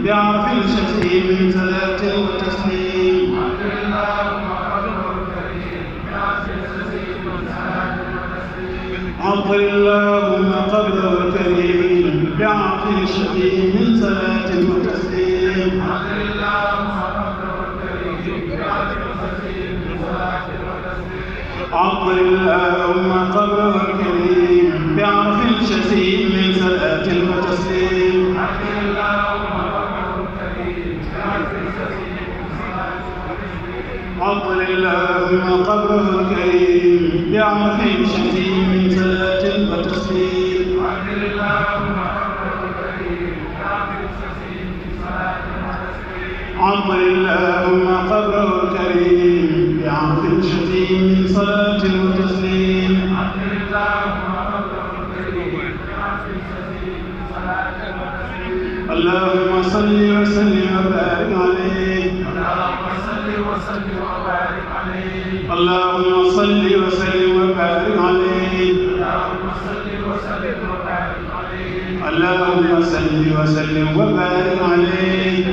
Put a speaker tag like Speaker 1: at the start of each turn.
Speaker 1: بعرف الشتيم صلاة وتسليم عطر اللهم قبره الكريم بعرف الشتيم من صلاة وتسليم عطر اللهم قبره الكريم بعرف الشتيم من صلاة وتسليم عطر اللهم قبره الكريم بعرف الشتيم من صلاة وتسليم عطر اللهم قبره الكريم بعرف الشتيم من صلاة وتسليم اللهم صل وسلم وبارك عليه اللهم صل وسلم وبارك عليه اللهم صل وسلم وبارك عليه